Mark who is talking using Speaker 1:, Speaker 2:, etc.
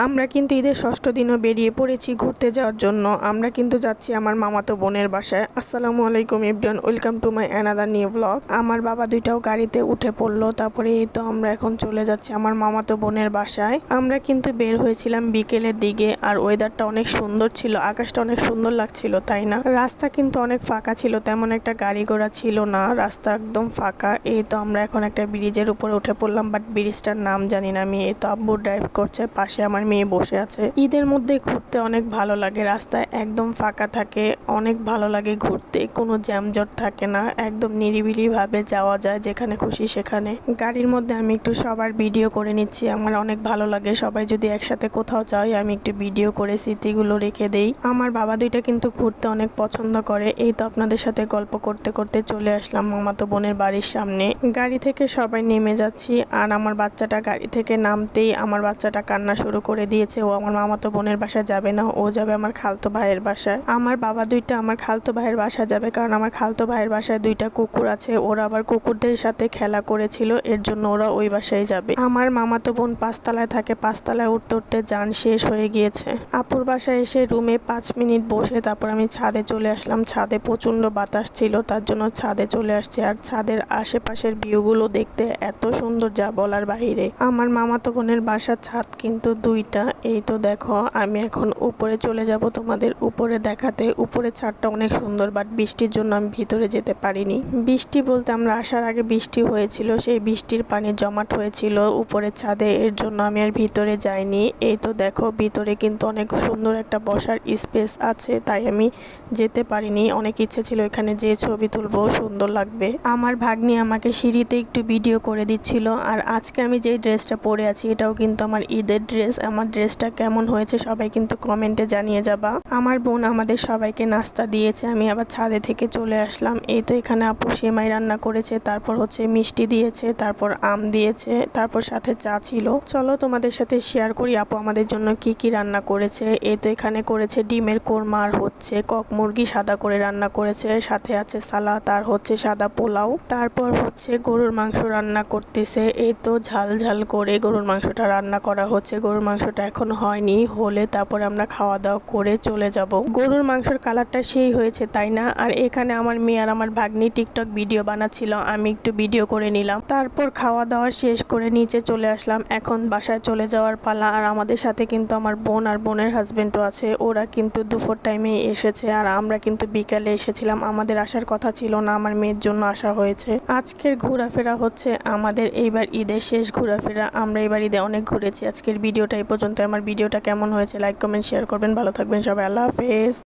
Speaker 1: আমরা কিন্তু ঈদের ষষ্ঠ দিনও বেরিয়ে পড়েছি ঘুরতে যাওয়ার জন্য। আমরা কিন্তু যাচ্ছি আমার মামাতো বোনের বাসায়। আসসালামু আলাইকুম everyone, welcome to my another new blog. আমার বাবা দুইটাও গাড়িতে উঠে পড়লো, তারপরে এই তো আমরা এখন চলে যাচ্ছি আমার মামাতো বোনের বাসায়। আমরা কিন্তু বের হয়েছিলাম বিকেলের দিকে, আর ওয়েদারটা অনেক সুন্দর ছিল, আকাশটা অনেক সুন্দর লাগছিল, তাই না? রাস্তা কিন্তু অনেক ফাঁকা ছিল, তেমন একটা গাড়ি ঘোড়া ছিল না, রাস্তা একদম ফাঁকা। এই তো আমরা এখন একটা ব্রিজের উপরে উঠে পড়লাম, বাট ব্রিজটার নাম জানি না আমি। এই তো আব্বু ড্রাইভ করছে, পাশে আমার মেয়ে বসে আছে। ঈদের মধ্যে ঘুরতে অনেক ভালো লাগে, রাস্তায় একদম ফাঁকা থাকে, অনেক ভালো লাগে ঘুরতে, কোনো জ্যামজট থাকে না, একদম নিরিবিলি ভাবে যাওয়া যায় যেখানে খুশি সেখানে। গাড়ির মধ্যে আমি একটু সবার ভিডিও করে নিচ্ছি, আমার অনেক ভালো লাগে সবাই যদি একসাথে কোথাও যাই আমি একটু ভিডিও করে স্মৃতিগুলো রেখে দেই। আমার বাবা দুইটা কিন্তু ঘুরতে অনেক পছন্দ করে। এই তো আপনাদের সাথে গল্প করতে করতে চলে আসলাম মামাতো বোনের বাড়ির সামনে। গাড়ি থেকে সবাই নেমে যাচ্ছি, আর আমার বাচ্চাটা গাড়ি থেকে নামতেই আমার বাচ্চাটা কান্না শুরু করে দিয়েছে। ও আমার মামাতো বোনের বাসায় যাবে না, ও যাবে আমার খালতো ভাইয়ের বাসায়। আমার বাবা দুইটা আমার খালতো ভাইয়ের বাসায় যাবে, কারণ আমার খালতো ভাইয়ের বাসায় দুইটা কুকুর আছে, ওরা আবার কুকুরদের সাথে খেলা করেছিল, এর জন্য ওরা ওই বাসায় যাবে। আমার মামাতো বোন 5 তলায় থাকে, 5 তলায় উঠতে উঠতে যান শেষ হয়ে গিয়েছে। আপুর বাসায় এসে রুমে 5 মিনিট বসে তারপর আমি ছাদে চলে আসলাম। ছাদে প্রচন্ড বাতাস ছিল, তার জন্য ছাদে চলে আসছে। আর ছাদের আশেপাশের ভিউগুলো দেখতে এত সুন্দর যা বলার বাহিরে। আমার মামাতো বোনের বাসার ছাদ কিন্তু 2টা। এই তো দেখো আমি এখন উপরে চলে যাব তোমাদের উপরে দেখাতে। উপরে ছাদটা অনেক সুন্দর, বাট বৃষ্টির জন্য আমি ভিতরে যেতে পারিনি। বৃষ্টি বলতে আমরা আসার আগে বৃষ্টি হয়েছিল, সেই বৃষ্টির পানি জমাট হয়েছিল উপরে ছাদে, এর জন্য আমি আর ভিতরে যাইনি। এই তো দেখো ভিতরে কিন্তু অনেক সুন্দর একটা বসার স্পেস আছে, তাই আমি যেতে পারিনি। অনেক ইচ্ছে ছিল এখানে যে ছবি তুলবো, সুন্দর লাগবে। আমার ভাগ্নি আমাকে সিঁড়িতে একটু ভিডিও করে দিচ্ছিল। আর আজকে আমি যে ড্রেসটা পরে আছি এটাও কিন্তু আমার ঈদের ড্রেস। আমার ড্রেসটা কেমন হয়েছে সবাই কিন্তু কমেন্টে জানিয়ে যাবা। আমার বোন আমাদের সবাইকে নাস্তা দিয়েছে, আমি আবার ছাদে থেকে চলে আসলাম। এই তো এখানে আপু সেমাই রান্না করেছে, তারপর হচ্ছে মিষ্টি দিয়েছে, তারপর আম দিয়েছে, তারপর সাথে চা ছিল। চলো তোমাদের সাথে শেয়ার করি আপু আমাদের জন্য কি কি রান্না করেছে। এই তো এখানে করেছে ডিমের কোরমা, আর হচ্ছে কক মুরগি সাদা করে রান্না করেছে, সাথে আছে সালাদ, আর হচ্ছে সাদা পোলাও। তারপর হচ্ছে গরুর মাংস রান্না করতেছে। এই তো ঝাল ঝাল করে গরুর মাংসটা রান্না করা হচ্ছে। গরুর মাংসটা এখন হয়নি, হলে তারপরে আমরা খাওয়া দাওয়া করে চলে যাব। গরুর মাংসের কালারটা সেই হয়েছে, তাই না? আর এখানে আমার মেয়ে আর আমার ভাগ্নি টিকটক ভিডিও বানাচ্ছিল, আমি একটু ভিডিও করে নিলাম। তারপর খাওয়া দাওয়া শেষ করে নিচে চলে আসলাম, এখন বাসায় চলে যাওয়ার পালা। আর আমাদের সাথে কিন্তু আমার বোন আর বোনের হাজবেন্ডও আছে, ওরা কিন্তু দুপুর টাইমে এসেছে, আর আমরা কিন্তু বিকালে এসেছিলাম। আমাদের আসার কথা ছিল না, আমার মেয়ের জন্য আসা হয়েছে। আজকের ঘোরাফেরা হচ্ছে আমাদের এইবার ঈদের শেষ ঘোরাফেরা। আমরা এবার ঈদে অনেক ঘুরেছি। আজকের ভিডিওটা এই পর্যন্ত। আমার ভিডিওটা কেমন হয়েছে লাইক কমেন্ট শেয়ার করবেন, ভালো থাকবেন সবাই, আল্লাহ হাফেজ।